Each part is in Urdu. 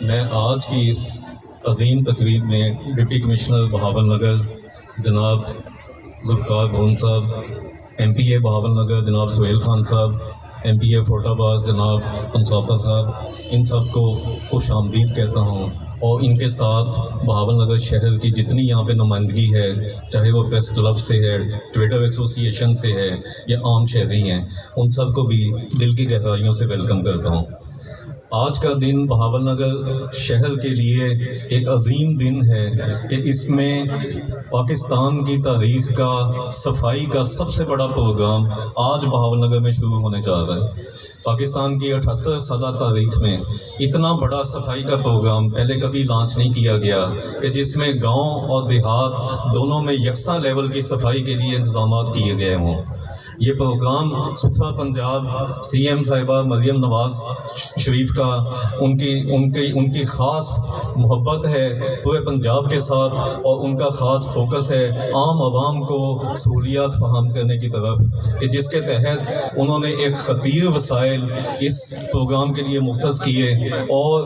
میں آج کی اس عظیم تقریب میں ڈپٹی کمشنر بہاول نگر جناب ذوالفقار بھون صاحب، ایم پی اے بہاول نگر جناب سہیل خان صاحب، ایم پی اے فورٹ آباد جناب پنسوتا صاحب، ان سب کو خوش آمدید کہتا ہوں، اور ان کے ساتھ بہاول نگر شہر کی جتنی یہاں پہ نمائندگی ہے، چاہے وہ پریس کلب سے ہے، ٹریڈر ایسوسی ایشن سے ہے یا عام شہری ہیں، ان سب کو بھی دل کی گہرائیوں سے ویلکم کرتا ہوں۔ آج کا دن بہاول نگر شہر کے لیے ایک عظیم دن ہے کہ اس میں پاکستان کی تاریخ کا صفائی کا سب سے بڑا پروگرام آج بہاول نگر میں شروع ہونے جا رہا ہے۔ پاکستان کی 78 سالہ تاریخ میں اتنا بڑا صفائی کا پروگرام پہلے کبھی لانچ نہیں کیا گیا کہ جس میں گاؤں اور دیہات دونوں میں یکساں لیول کی صفائی کے لیے انتظامات کیے گئے ہوں۔ یہ پروگرام ستھرا پنجاب سی ایم صاحبہ مریم نواز شریف کا ان کی خاص محبت ہے پورے پنجاب کے ساتھ، اور ان کا خاص فوکس ہے عام عوام کو سہولیات فراہم کرنے کی طرف، کہ جس کے تحت انہوں نے ایک خطیر وسائل اس پروگرام کے لیے مختص کیے، اور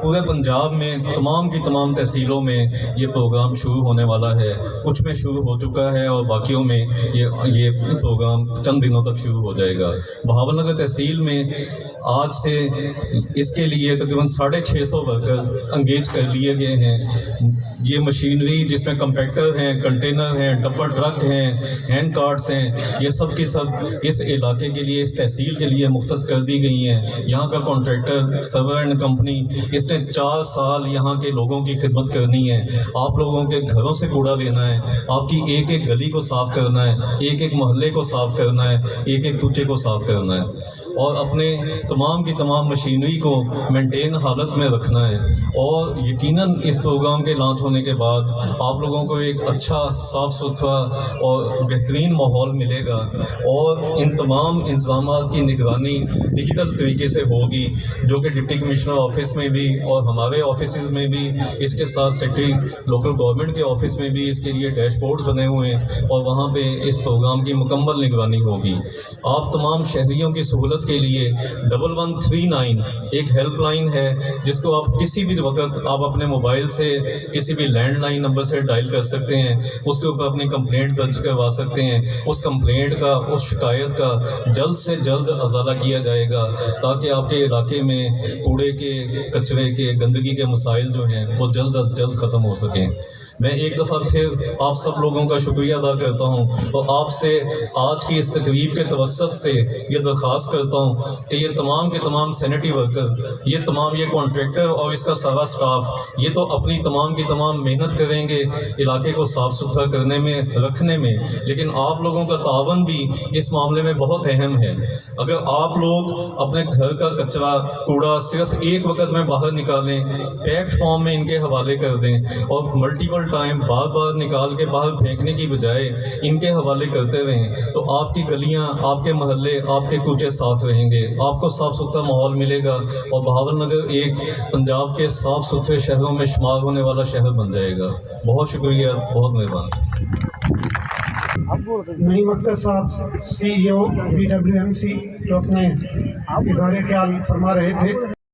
پورے پنجاب میں تمام کی تمام تحصیلوں میں یہ پروگرام شروع ہونے والا ہے۔ کچھ میں شروع ہو چکا ہے اور باقیوں میں یہ پروگرام چند دنوں تک شروع ہو جائے گا۔ بہاول نگر تحصیل میں آج سے اس کے لیے تقریباً 650 ورکر انگیج کر لیے گئے ہیں۔ یہ مشینری جس میں کمپیکٹر ہیں، کنٹینر ہیں، ڈمپر ٹرک ہیں، ہینڈ کارٹس ہیں، یہ سب کی سب اس علاقے کے لیے، اس تحصیل کے لیے مختص کر دی گئی ہیں۔ یہاں کا کانٹریکٹر سرور اینڈ کمپنی، اس نے 4 سال یہاں کے لوگوں کی خدمت کرنی ہے۔ آپ لوگوں کے گھروں سے کوڑا لینا ہے، آپ کی ایک ایک گلی کو صاف کرنا ہے، ایک ایک محلے کو صاف کرنا ہے، ایک ایک کوچے کو صاف کرنا ہے، اور اپنے تمام کی تمام مشینری کو مینٹین حالت میں رکھنا ہے۔ اور یقیناً اس پروگرام کے لانچ ہونے کے بعد آپ لوگوں کو ایک اچھا صاف ستھرا اور بہترین ماحول ملے گا، اور ان تمام انتظامات کی نگرانی ڈیجیٹل طریقے سے ہوگی، جو کہ ڈپٹی کمشنر آفس میں بھی اور ہمارے آفیسز میں بھی، اس کے ساتھ سیکٹری لوکل گورنمنٹ کے آفس میں بھی اس کے لیے ڈیش بورڈ بنے ہوئے ہیں، اور وہاں پہ اس پروگرام کی مکمل نگرانی ہوگی۔ آپ تمام شہریوں کی سہولت کے لیے 1139 ایک ہیلپ لائن ہے، جس کو آپ کسی بھی وقت آپ اپنے موبائل سے کسی بھی لینڈ لائن نمبر سے ڈائل کر سکتے ہیں، اس کے اوپر اپنی کمپلینٹ درج کروا سکتے ہیں۔ اس کمپلینٹ کا، اس شکایت کا جلد سے جلد ازالہ کیا جائے گا، تاکہ آپ کے علاقے میں کوڑے کے، کچرے کے، گندگی کے مسائل جو ہیں وہ جلد از جلد ختم ہو سکیں۔ میں ایک دفعہ پھر آپ سب لوگوں کا شکریہ ادا کرتا ہوں، اور آپ سے آج کی اس تقریب کے توسط سے یہ درخواست کرتا ہوں کہ یہ تمام کے تمام سینیٹری ورکر، یہ کانٹریکٹر اور اس کا سارا سٹاف، یہ تو اپنی تمام کی تمام محنت کریں گے علاقے کو صاف ستھرا کرنے میں، رکھنے میں، لیکن آپ لوگوں کا تعاون بھی اس معاملے میں بہت اہم ہے۔ اگر آپ لوگ اپنے گھر کا کچرا، کوڑا صرف ایک وقت میں باہر نکالیں، پیکڈ فارم میں ان کے حوالے کر دیں، اور ملٹیپل ٹائم بار بار نکال کے باہر پھینکنے کی بجائے ان کے حوالے کرتے رہیں، تو آپ کی گلیاں، آپ کے محلے، آپ کے کوچے صاف رہیں گے، آپ کو صاف ستھرا ماحول ملے گا، اور بہاول نگر ایک پنجاب کے صاف ستھرے شہروں میں شمار ہونے والا شہر بن جائے گا۔ بہت شکریہ، بہت مہربانی۔ نعیم اختر صاحب، سی ای او BWMC، جو اپنے اظہار خیال فرما رہے تھے۔